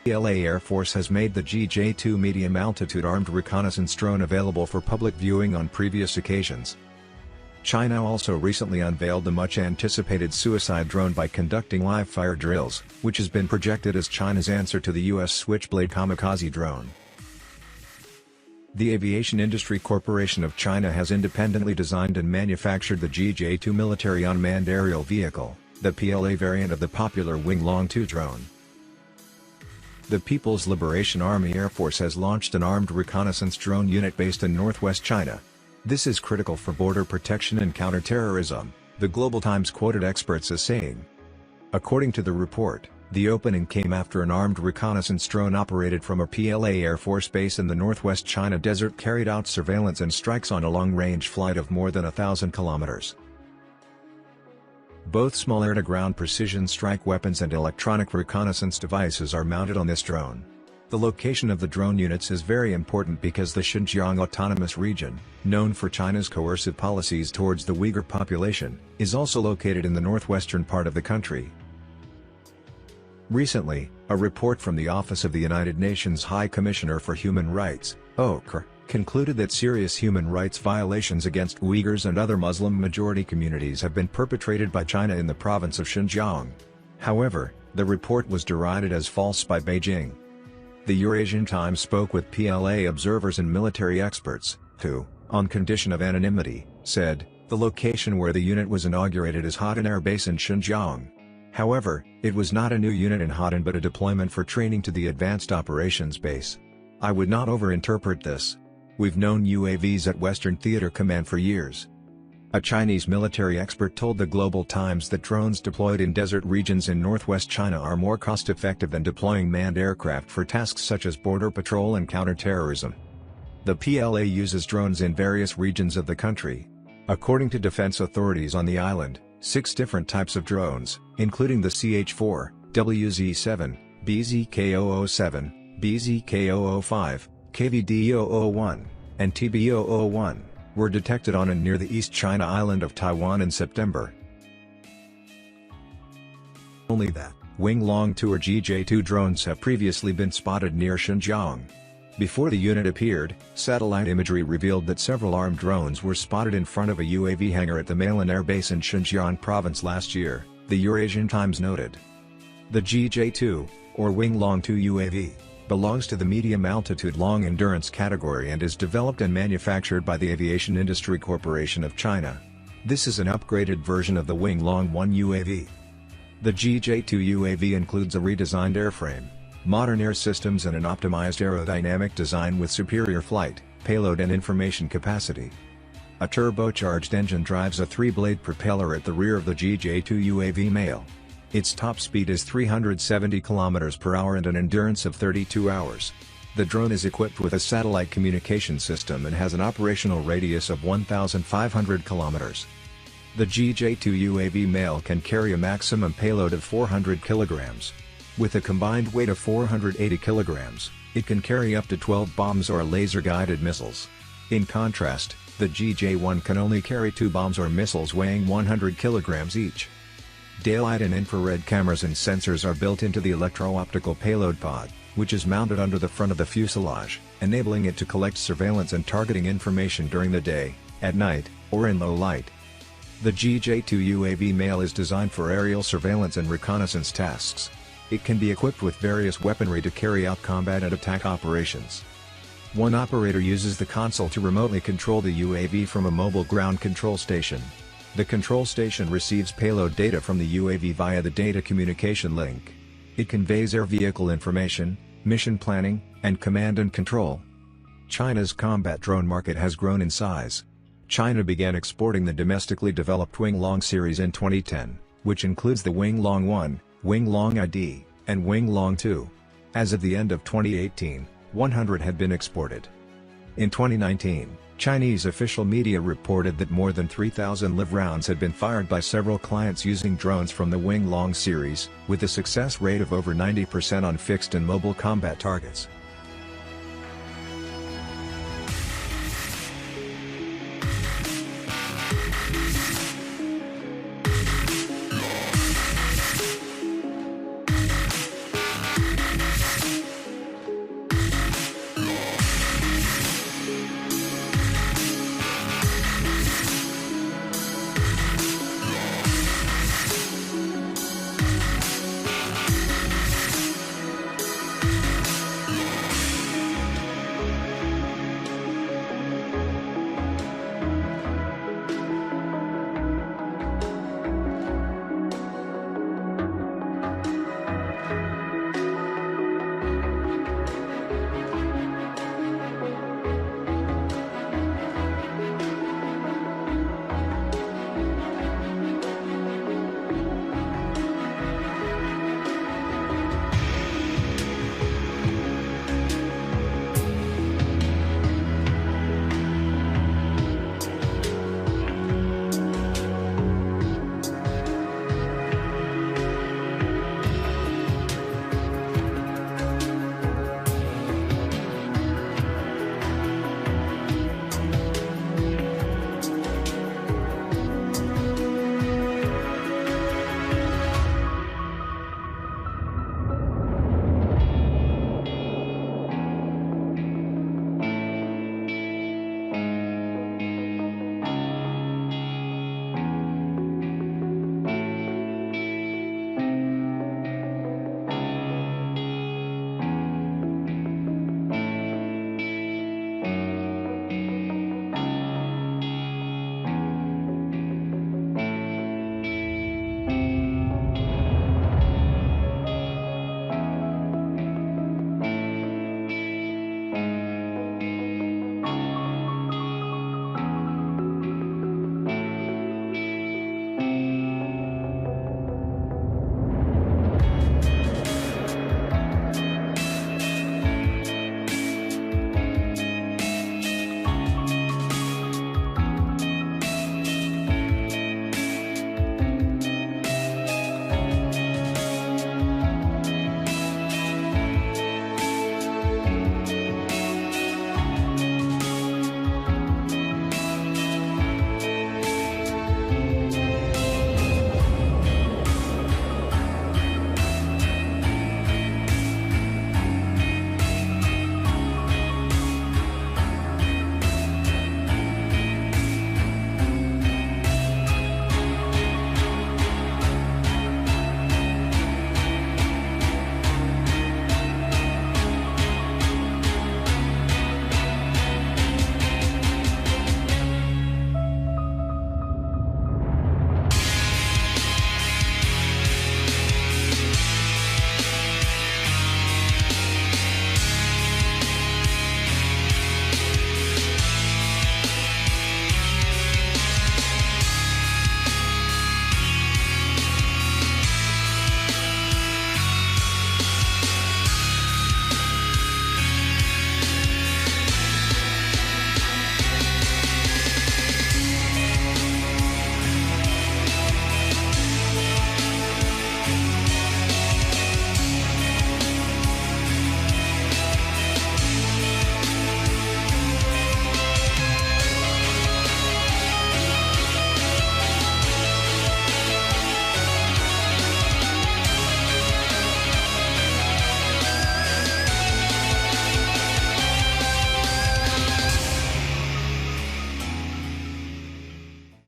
PLA Air Force has made the GJ-2 medium-altitude armed reconnaissance drone available for public viewing on previous occasions. China also recently unveiled the much-anticipated suicide drone by conducting live-fire drills, which has been projected as China's answer to the US Switchblade kamikaze drone. The Aviation Industry Corporation of China has independently designed and manufactured the GJ-2 military unmanned aerial vehicle, the PLA variant of the popular Wing Loong 2 drone. The People's Liberation Army Air Force has launched an armed reconnaissance drone unit based in northwest China. This is critical for border protection and counterterrorism, the Global Times quoted experts as saying. According to the report, the opening came after an armed reconnaissance drone operated from a PLA Air Force base in the northwest China desert carried out surveillance and strikes on a long-range flight of more than 1,000 kilometers. Both small air-to-ground precision strike weapons and electronic reconnaissance devices are mounted on this drone. The location of the drone units is very important because the Xinjiang Autonomous Region, known for China's coercive policies towards the Uyghur population, is also located in the northwestern part of the country. Recently, a report from the Office of the United Nations High Commissioner for Human Rights, OCHR, concluded that serious human rights violations against Uyghurs and other Muslim-majority communities have been perpetrated by China in the province of Xinjiang. However, the report was derided as false by Beijing. The Eurasian Times spoke with PLA observers and military experts, who, on condition of anonymity, said, the location where the unit was inaugurated is Hotan Air Base in Xinjiang. However, it was not a new unit in Hotan but a deployment for training to the Advanced Operations Base. I would not overinterpret this. We've known UAVs at Western Theater Command for years. A Chinese military expert told the Global Times that drones deployed in desert regions in northwest China are more cost-effective than deploying manned aircraft for tasks such as border patrol and counterterrorism. The PLA uses drones in various regions of the country. According to defense authorities on the island, 6 different types of drones, including the CH-4, WZ-7, BZK-007, BZK-005, KVD-001, and TB-001, were detected on and near the East China island of Taiwan in September. Only that, Wing Loong 2 or GJ-2 drones have previously been spotted near Xinjiang. Before the unit appeared, satellite imagery revealed that several armed drones were spotted in front of a UAV hangar at the Malan Air Base in Xinjiang province last year, the Eurasian Times noted. The GJ-2, or Wing Loong 2 UAV, belongs to the medium-altitude long-endurance category and is developed and manufactured by the Aviation Industry Corporation of China. This is an upgraded version of the Wing Loong 1 UAV. The GJ-2 UAV includes a redesigned airframe, modern air systems and an optimized aerodynamic design with superior flight, payload and information capacity. A turbocharged engine drives a 3-blade propeller at the rear of the GJ-2 UAV male. Its top speed is 370 km per hour and an endurance of 32 hours. The drone is equipped with a satellite communication system and has an operational radius of 1,500 km. The GJ-2 UAV male can carry a maximum payload of 400 kg. With a combined weight of 480 kg, it can carry up to 12 bombs or laser-guided missiles. In contrast, the GJ-1 can only carry 2 bombs or missiles weighing 100 kg each. Daylight and infrared cameras and sensors are built into the electro-optical payload pod, which is mounted under the front of the fuselage, enabling it to collect surveillance and targeting information during the day, at night, or in low light. The GJ-2 UAV male is designed for aerial surveillance and reconnaissance tasks. It can be equipped with various weaponry to carry out combat and attack operations. One operator uses the console to remotely control the UAV from a mobile ground control station. The control station receives payload data from the UAV via the data communication link. It conveys air vehicle information, mission planning, and command and control. China's combat drone market has grown in size. China began exporting the domestically developed Wing Loong series in 2010, which includes the Wing Loong 1, Wing Loong ID, and Wing Loong 2. As of the end of 2018, 100 had been exported. In 2019, Chinese official media reported that more than 3,000 live rounds had been fired by several clients using drones from the Wing Loong series, with a success rate of over 90% on fixed and mobile combat targets.